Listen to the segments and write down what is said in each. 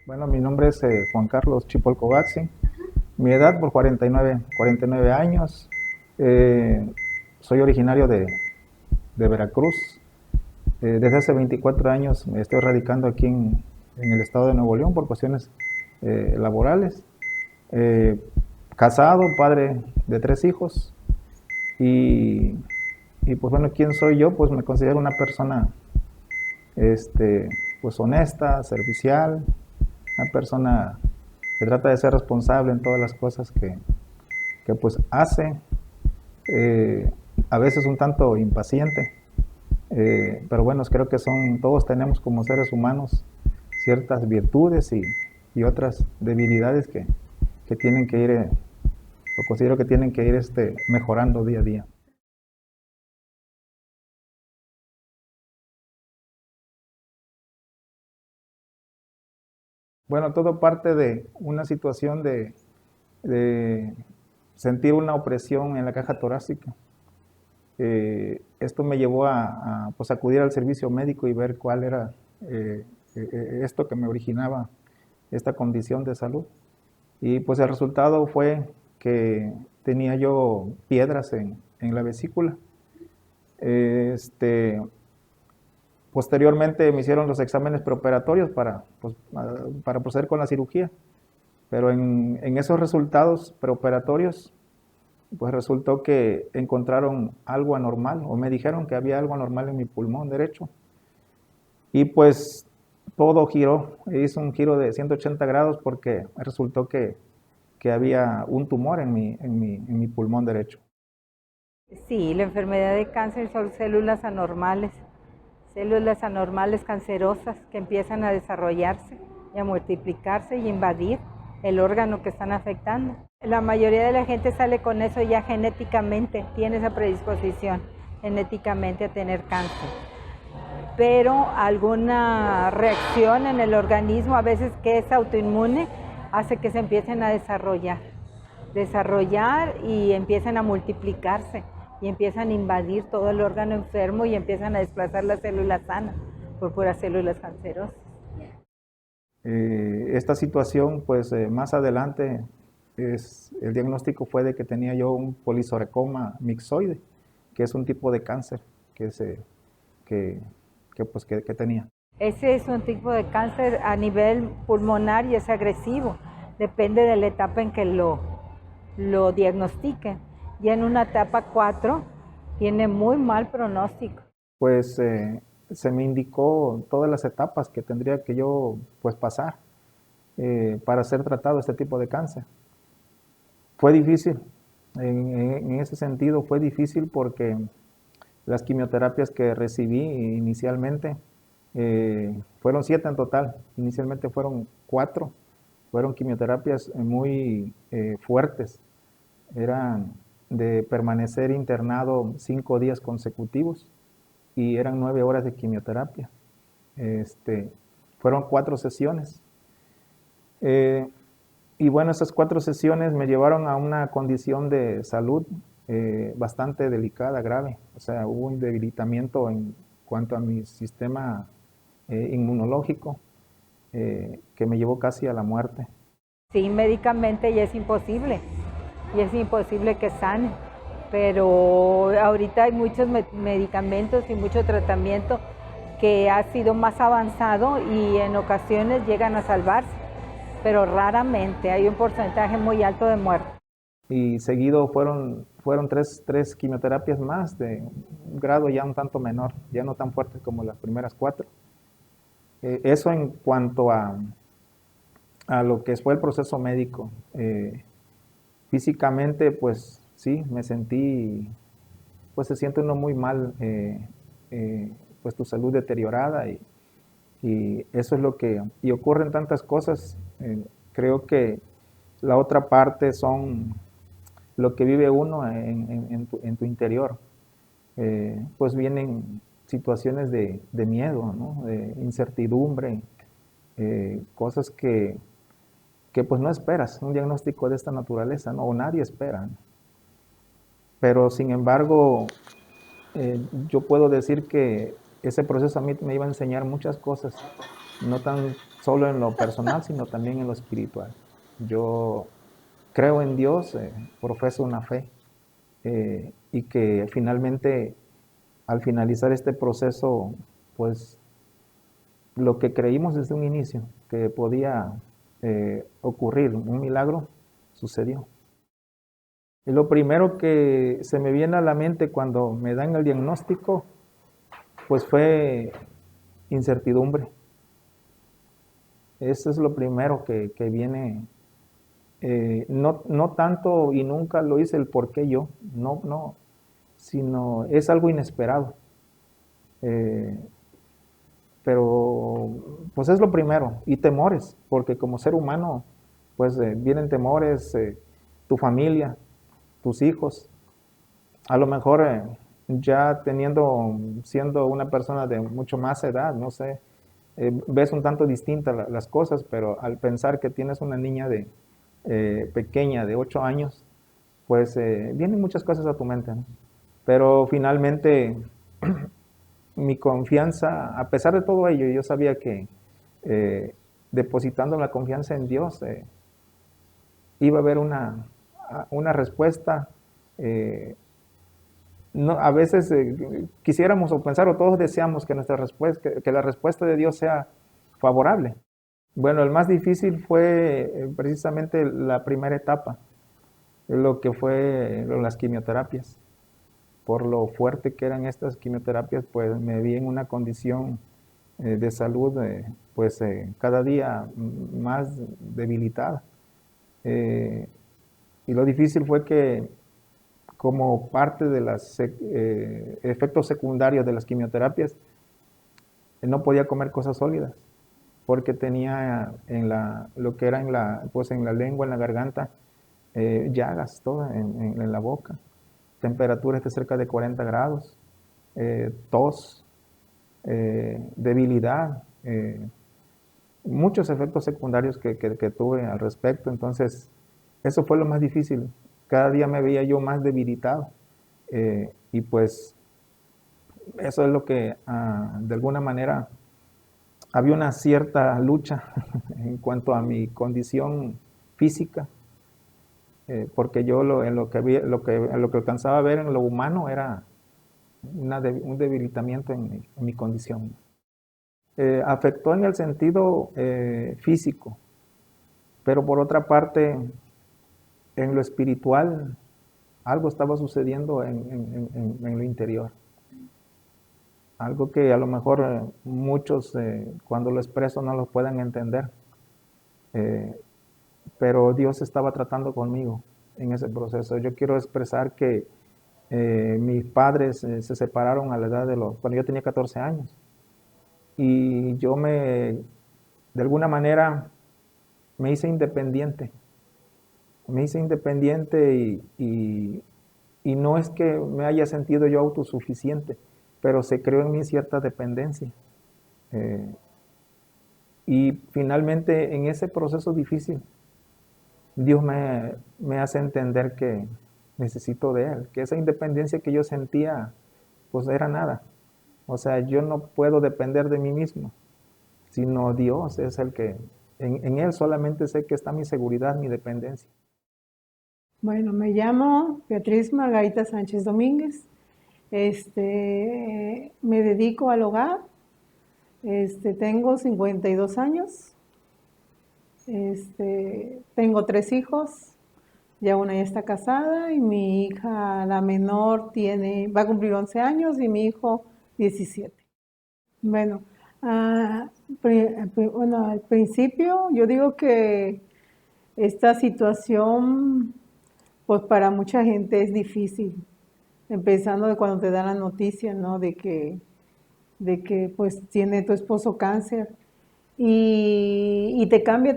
Bueno, mi nombre es Juan Carlos Chipolcovaxi. Mi edad por 49 años. Eh, Soy originario de Veracruz. Desde hace 24 años me estoy radicando aquí en el estado de Nuevo León por cuestiones laborales. Eh, Casado, padre de 3 hijos. Y, y pues bueno, ¿quién soy yo? Pues me considero una persona pues honesta, servicial, una persona que trata de ser responsable en todas las cosas que pues hace, eh, a veces un tanto impaciente, pero bueno, creo que todos tenemos como seres humanos ciertas virtudes y otras debilidades que tienen que ir, o considero que tienen que ir mejorando día a día. Bueno, todo parte de una situación de sentir una opresión en la caja torácica. Esto me llevó pues, acudir al servicio médico y ver cuál era eh, esto que me originaba esta condición de salud. Y pues el resultado fue que tenía yo piedras en la vesícula. Este, Posteriormente me hicieron los exámenes preoperatorios para proceder con la cirugía, pero en esos resultados preoperatorios pues resultó que encontraron algo anormal, o me dijeron que había algo anormal en mi pulmón derecho. Y pues todo giró, hizo un giro de 180 grados porque resultó que había un tumor en mi pulmón derecho. Sí, la enfermedad de cáncer son células anormales cancerosas que empiezan a desarrollarse y a multiplicarse y invadir el órgano que están afectando. La mayoría de la gente sale con eso ya genéticamente, tiene esa predisposición genéticamente a tener cáncer. Pero alguna reacción en el organismo, a veces que es autoinmune, hace que se empiecen a desarrollar y empiezan a multiplicarse y empiezan a invadir todo el órgano enfermo y empiezan a desplazar las células sanas por puras células cancerosas. Esta situación, pues más adelante, el diagnóstico fue de que tenía yo un polisorcoma mixoide, que es un tipo de cáncer que, se, que tenía. Ese es un tipo de cáncer a nivel pulmonar y es agresivo. Depende de la etapa en que lo diagnostiquen. Ya en una etapa 4 tiene muy mal pronóstico. Pues se me indicó todas las etapas que tendría que yo pues pasar para ser tratado este tipo de cáncer. Fue difícil, en ese sentido fue difícil porque las quimioterapias que recibí inicialmente fueron 7 en total, inicialmente fueron 4, fueron quimioterapias muy fuertes, eran de permanecer internado 5 días consecutivos y eran 9 horas de quimioterapia. Este, Fueron 4 sesiones. Eh, y bueno, esas 4 sesiones me llevaron a una condición de salud bastante delicada, grave. O sea, hubo un debilitamiento en cuanto a mi sistema inmunológico que me llevó casi a la muerte. Sí, médicamente y es imposible que sane, pero ahorita hay muchos medicamentos y mucho tratamiento que ha sido más avanzado y en ocasiones llegan a salvarse, pero raramente hay un porcentaje muy alto de muerte. Y seguido fueron tres quimioterapias más de un grado ya un tanto menor, ya no tan fuerte como las primeras 4. Eso en cuanto a lo que fue el proceso médico. Físicamente, pues sí, me sentí, pues se siente uno muy mal, pues tu salud deteriorada y eso es y ocurren tantas cosas. Creo que la otra parte son lo que vive uno en tu interior. Pues vienen situaciones de miedo, ¿no? De incertidumbre, cosas que pues no esperas, un diagnóstico de esta naturaleza, ¿no? O nadie espera, ¿no? Pero sin embargo, yo puedo decir que ese proceso a mí me iba a enseñar muchas cosas no tan solo en lo personal, sino también en lo espiritual. Yo creo en Dios, profeso una fe, y que finalmente, al finalizar este proceso, pues lo que creímos desde un inicio, que podía ocurrir un milagro, sucedió. Y lo primero que se me viene a la mente cuando me dan el diagnóstico, pues fue incertidumbre. Eso es lo primero que viene. No tanto y nunca lo hice el por qué yo, no, sino es algo inesperado. Eh, pero pues es lo primero. Y temores, porque como ser humano, pues vienen temores, tu familia, tus hijos. A lo mejor ya siendo una persona de mucho más edad, no sé, ves un tanto distintas las cosas, pero al pensar que tienes una niña pequeña de 8 años, pues vienen muchas cosas a tu mente, ¿no? Pero finalmente mi confianza, a pesar de todo ello, yo sabía que depositando la confianza en Dios, iba a haber una respuesta. No, a veces quisiéramos o pensar o todos deseamos que nuestra respuesta, que la respuesta de Dios sea favorable. Bueno, el más difícil fue precisamente la primera etapa, lo que fue las quimioterapias. Por lo fuerte que eran estas quimioterapias, pues me vi en una condición de salud, pues cada día más debilitada. Y lo difícil fue que como parte de los efectos secundarios de las quimioterapias, no podía comer cosas sólidas, porque tenía lo que era pues en la lengua, en la garganta, llagas todas en la boca, temperaturas de cerca de 40 grados, tos, debilidad, muchos efectos secundarios que tuve al respecto. Entonces, eso fue lo más difícil. Cada día me veía yo más debilitado. Y pues eso es lo que de alguna manera había una cierta lucha en cuanto a mi condición física, porque yo en lo que alcanzaba a ver en lo humano era un debilitamiento en mi condición. Afectó en el sentido físico, pero por otra parte, en lo espiritual, algo estaba sucediendo en lo interior. Algo que a lo mejor muchos cuando lo expreso no lo pueden entender. Pero Dios estaba tratando conmigo en ese proceso. Yo quiero expresar que mis padres se separaron a la edad cuando yo tenía 14 años. Y yo de alguna manera, me hice independiente. Me hice independiente y no es que me haya sentido yo autosuficiente, pero se creó en mí cierta dependencia. Y finalmente en ese proceso difícil, Dios me hace entender que necesito de Él, que esa independencia que yo sentía, pues era nada. O sea, yo no puedo depender de mí mismo, sino Dios es el que, en Él solamente sé que está mi seguridad, mi dependencia. Bueno, me llamo Beatriz Margarita Sánchez Domínguez. Me dedico al hogar. Tengo 52 años. Tengo 3 hijos. Ya una ya está casada y mi hija, la menor, va a cumplir 11 años y mi hijo 17. Bueno, al principio yo digo que esta situación, pues para mucha gente es difícil, empezando de cuando te dan la noticia, ¿no? De que pues tiene tu esposo cáncer y te cambia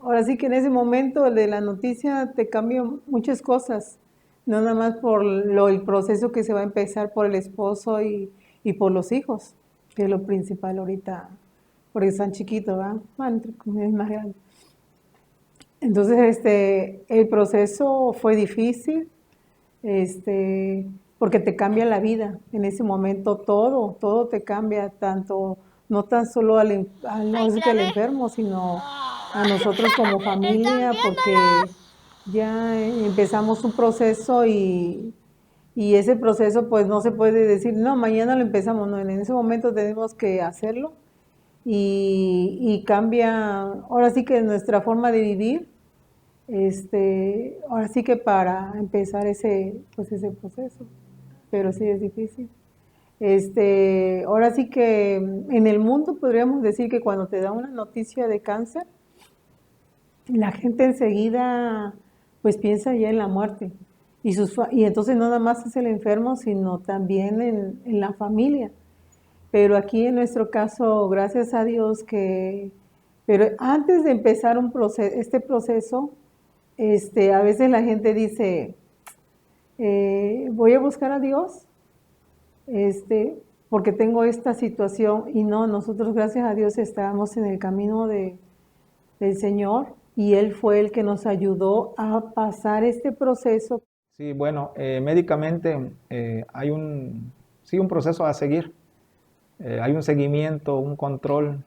ahora sí que en ese momento de la noticia te cambia muchas cosas, no nada más por el proceso que se va a empezar por el esposo y por los hijos, que es lo principal ahorita, porque están chiquitos, ¿verdad? Bueno, es más grande. Entonces, el proceso fue difícil, porque te cambia la vida. En ese momento todo te cambia, tanto no tan solo no es que al enfermo, sino a nosotros como familia, porque ya empezamos un proceso y ese proceso pues no se puede decir, no, mañana lo empezamos, no, en ese momento tenemos que hacerlo y cambia, ahora sí que nuestra forma de vivir, ahora sí que para empezar pues ese proceso, pero sí es difícil. Ahora sí que en el mundo podríamos decir que cuando te da una noticia de cáncer, la gente enseguida pues piensa ya en la muerte. Y entonces no nada más es el enfermo, sino también en la familia. Pero aquí en nuestro caso, gracias a Dios pero antes de empezar este proceso, a veces la gente dice, voy a buscar a Dios, porque tengo esta situación y no, nosotros gracias a Dios estábamos en el camino del Señor y Él fue el que nos ayudó a pasar este proceso. Sí, bueno, médicamente hay sí, un proceso a seguir. Hay un seguimiento, un control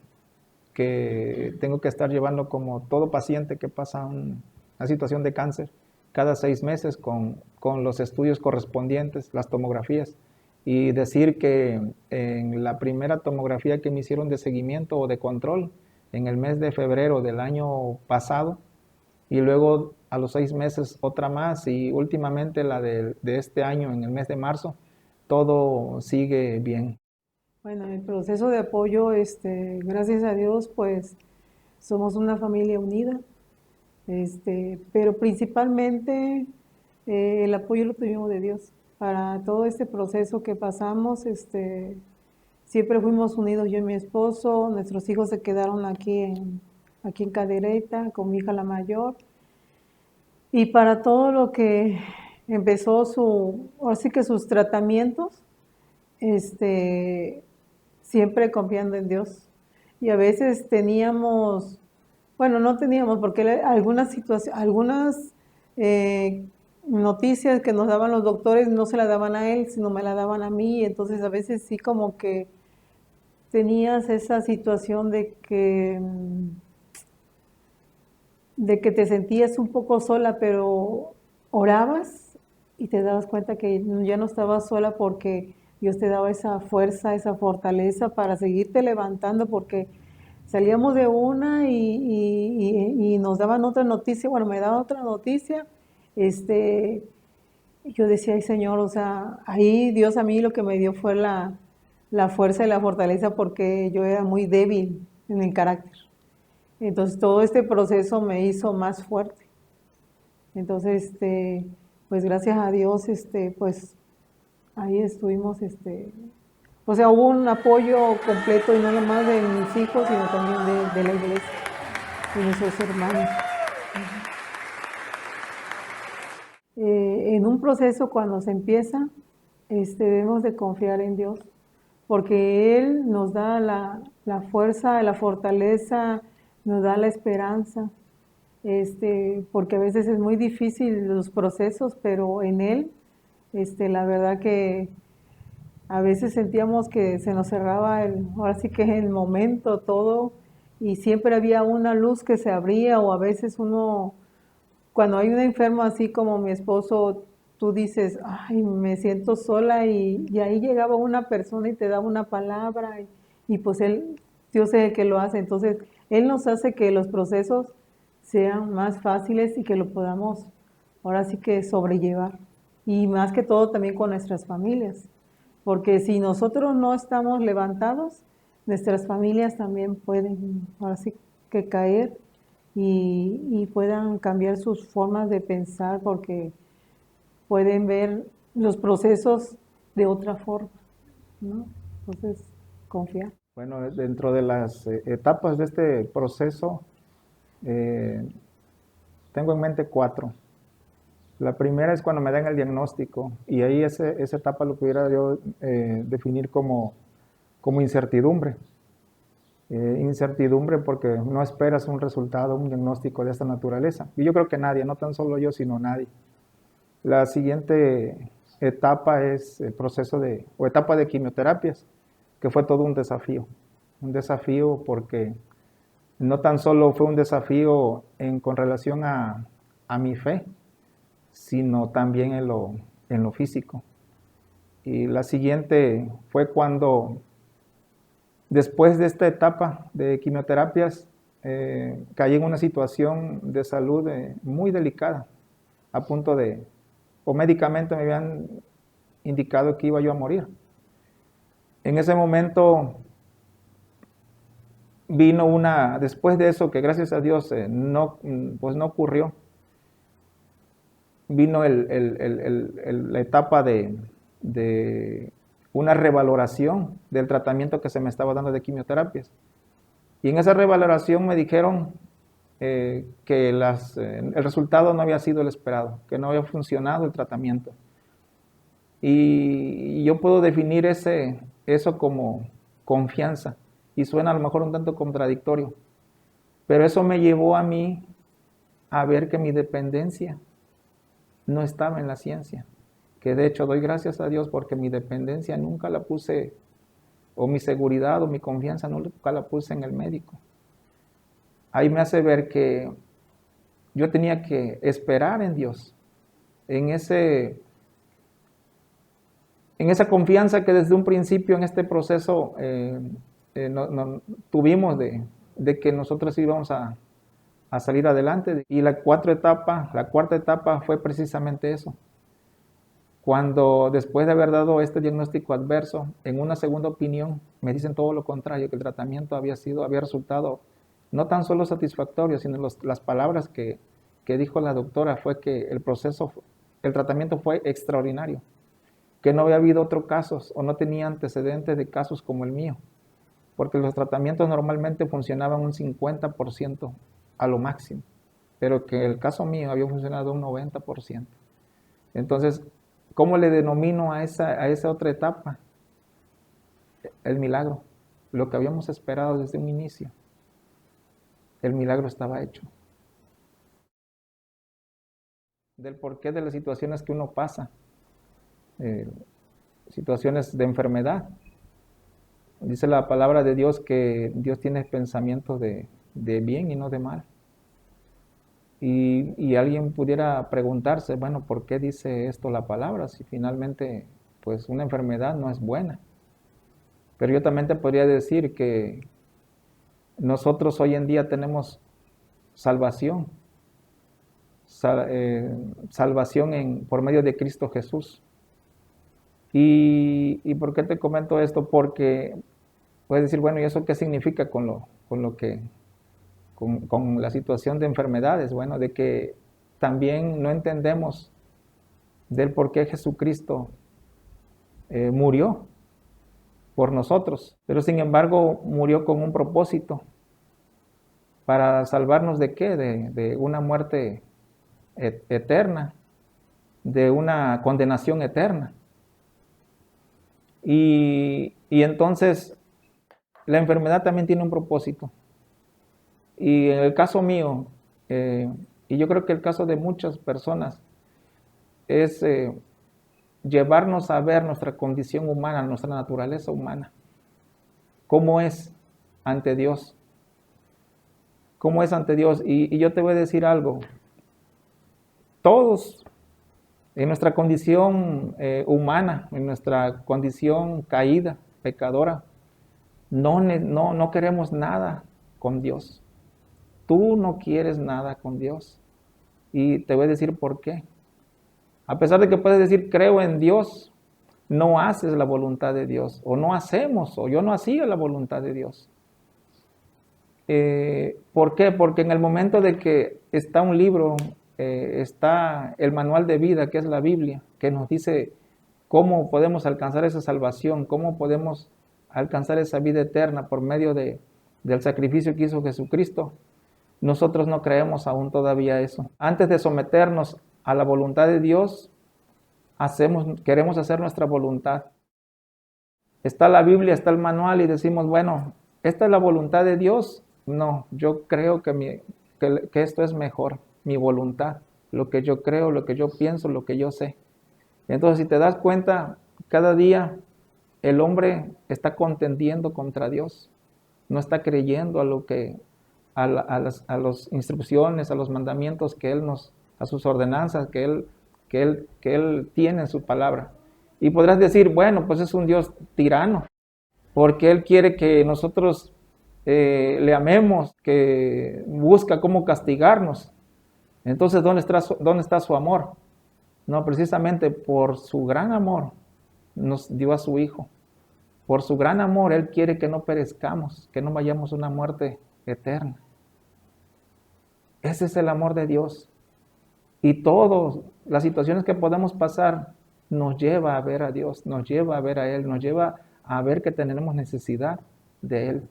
que tengo que estar llevando como todo paciente que pasa una situación de cáncer cada 6 meses con los estudios correspondientes, las tomografías. Y decir que en la primera tomografía que me hicieron de seguimiento o de control en el mes de febrero del año pasado, y luego a los 6 meses otra más, y últimamente la de este año en el mes de marzo, todo sigue bien. Bueno, el proceso de apoyo, gracias a Dios, pues somos una familia unida, pero principalmente el apoyo lo tuvimos de Dios. Para todo este proceso que pasamos, siempre fuimos unidos yo y mi esposo, nuestros hijos se quedaron aquí en Cadereyta con mi hija la mayor. Y para todo lo que empezó ahora sí que sus tratamientos, siempre confiando en Dios. Y a veces teníamos, bueno, no teníamos, porque algunas situaciones, algunas noticias que nos daban los doctores no se la daban a él, sino me la daban a mí. Entonces a veces sí como que tenías esa situación de que te sentías un poco sola, pero orabas y te dabas cuenta que ya no estabas sola porque Dios te daba esa fuerza, esa fortaleza para seguirte levantando, porque salíamos de una y nos daban otra noticia, bueno, me daban otra noticia, y yo decía, ay Señor, o sea, ahí Dios a mí lo que me dio fue la fuerza y la fortaleza porque yo era muy débil en el carácter. Entonces todo este proceso me hizo más fuerte. Entonces, pues gracias a Dios, pues ahí estuvimos, o sea, hubo un apoyo completo y no nomás de mis hijos, sino también de la iglesia, de nuestros hermanos. En un proceso cuando se empieza, debemos de confiar en Dios, porque Él nos da la fuerza, la fortaleza, nos da la esperanza, porque a veces es muy difícil los procesos, pero en Él, la verdad que a veces sentíamos que se nos cerraba ahora sí que el momento todo, y siempre había una luz que se abría, o a veces cuando hay un enfermo así como mi esposo, tú dices, ay, me siento sola, y ahí llegaba una persona y te daba una palabra, y pues Dios es el que lo hace. Entonces, Él nos hace que los procesos sean más fáciles y que lo podamos ahora sí que sobrellevar. Y más que todo también con nuestras familias. Porque si nosotros no estamos levantados, nuestras familias también pueden ahora sí que caer y puedan cambiar sus formas de pensar porque pueden ver los procesos de otra forma, ¿no? Entonces, confiar. Bueno, dentro de las etapas de este proceso, tengo en mente 4. La primera es cuando me dan el diagnóstico, y ahí esa etapa lo pudiera yo definir como incertidumbre. Incertidumbre porque no esperas un resultado, un diagnóstico de esta naturaleza. Y yo creo que nadie, no tan solo yo, sino nadie. La siguiente etapa es el proceso o etapa de quimioterapias, que fue todo un desafío. un desafío porque no tan solo fue un desafío con relación a mi fe, sino también en lo físico. Y la siguiente fue cuando, después de esta etapa de quimioterapias, caí en una situación de salud muy delicada, a punto o médicamente me habían indicado que iba yo a morir. En ese momento vino después de eso, que gracias a Dios pues no ocurrió, vino la etapa de una revaloración del tratamiento que se me estaba dando de quimioterapias. Y en esa revaloración me dijeron que el resultado no había sido el esperado, que no había funcionado el tratamiento. Y yo puedo definir eso como confianza, y suena a lo mejor un tanto contradictorio, pero eso me llevó a mí a ver que mi dependencia no estaba en la ciencia, que de hecho doy gracias a Dios porque mi dependencia nunca la puse, o mi seguridad o mi confianza nunca la puse en el médico. Ahí me hace ver que yo tenía que esperar en Dios, en esa confianza que desde un principio en este proceso tuvimos de que nosotros íbamos a salir adelante. Y la cuarta etapa fue precisamente eso. Cuando después de haber dado este diagnóstico adverso, en una segunda opinión me dicen todo lo contrario, que el tratamiento había resultado no tan solo satisfactorio, sino las palabras que dijo la doctora fue que el tratamiento fue extraordinario, que no había habido otros casos o no tenía antecedentes de casos como el mío, porque los tratamientos normalmente funcionaban un 50% a lo máximo, pero que el caso mío había funcionado un 90%. Entonces, ¿cómo le denomino a esa otra etapa? El milagro, lo que habíamos esperado desde un inicio. El milagro estaba hecho. Del porqué de las situaciones que uno pasa, situaciones de enfermedad. Dice la palabra de Dios que Dios tiene pensamientos de bien y no de mal. Y alguien pudiera preguntarse, bueno, ¿por qué dice esto la palabra? Si finalmente, pues una enfermedad no es buena. Pero yo también te podría decir que nosotros hoy en día tenemos salvación. Salvación por medio de Cristo Jesús. ¿Y por qué te comento esto? Porque puedes decir, bueno, ¿y eso qué significa con la situación de enfermedades? Bueno, de que también no entendemos del por qué Jesucristo murió por nosotros, pero sin embargo murió con un propósito, para salvarnos ¿de qué? De una muerte eterna, de una condenación eterna. Y entonces la enfermedad también tiene un propósito. Y en el caso mío, y yo creo que el caso de muchas personas, es llevarnos a ver nuestra condición humana, nuestra naturaleza humana. ¿Cómo es ante Dios? ¿Cómo es ante Dios? Y yo te voy a decir algo. Todos, en nuestra condición humana, en nuestra condición caída, pecadora, no queremos nada con Dios. Tú no quieres nada con Dios. Y te voy a decir por qué. A pesar de que puedes decir, creo en Dios, no haces la voluntad de Dios, o no hacemos, o yo no hacía la voluntad de Dios. ¿Por qué? Porque en el momento de que está un libro, está el manual de vida, que es la Biblia, que nos dice cómo podemos alcanzar esa salvación, cómo podemos alcanzar esa vida eterna por medio del sacrificio que hizo Jesucristo. Nosotros no creemos aún todavía eso. Antes de someternos a la voluntad de Dios, queremos hacer nuestra voluntad. Está la Biblia, está el manual y decimos, bueno, ¿esta es la voluntad de Dios? No, yo creo que esto es mejor, mi voluntad, lo que yo creo, lo que yo pienso, lo que yo sé. Entonces, si te das cuenta, cada día el hombre está contendiendo contra Dios. no está creyendo a las instrucciones, a los mandamientos que Él a sus ordenanzas que Él tiene en su palabra. Y podrás decir, bueno, pues es un Dios tirano, porque Él quiere que nosotros le amemos, que busca cómo castigarnos. Entonces, ¿dónde está su amor? No, precisamente por su gran amor nos dio a su Hijo. Por su gran amor, Él quiere que no perezcamos, que no vayamos a una muerte eterna. Ese es el amor de Dios. Y todas las situaciones que podemos pasar nos lleva a ver a Dios, nos lleva a ver a Él, nos lleva a ver que tenemos necesidad de Él.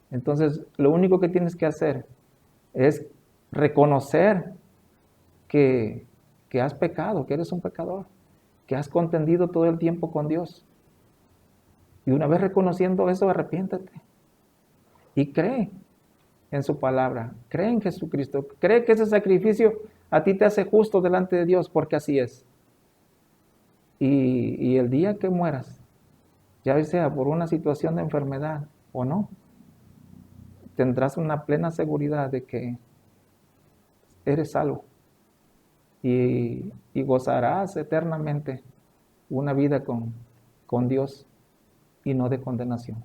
Entonces, lo único que tienes que hacer es reconocer que has pecado, que eres un pecador, que has contendido todo el tiempo con Dios. Y una vez reconociendo eso, arrepiéntete. Y cree en su palabra, cree en Jesucristo, cree que ese sacrificio a ti te hace justo delante de Dios, porque así es. Y el día que mueras, ya sea por una situación de enfermedad o no, tendrás una plena seguridad de que eres salvo y gozarás eternamente una vida con Dios y no de condenación.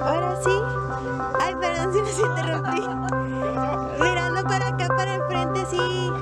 Ahora sí. Ay, perdón si los interrumpí. Mirando para acá, para el frente, sí.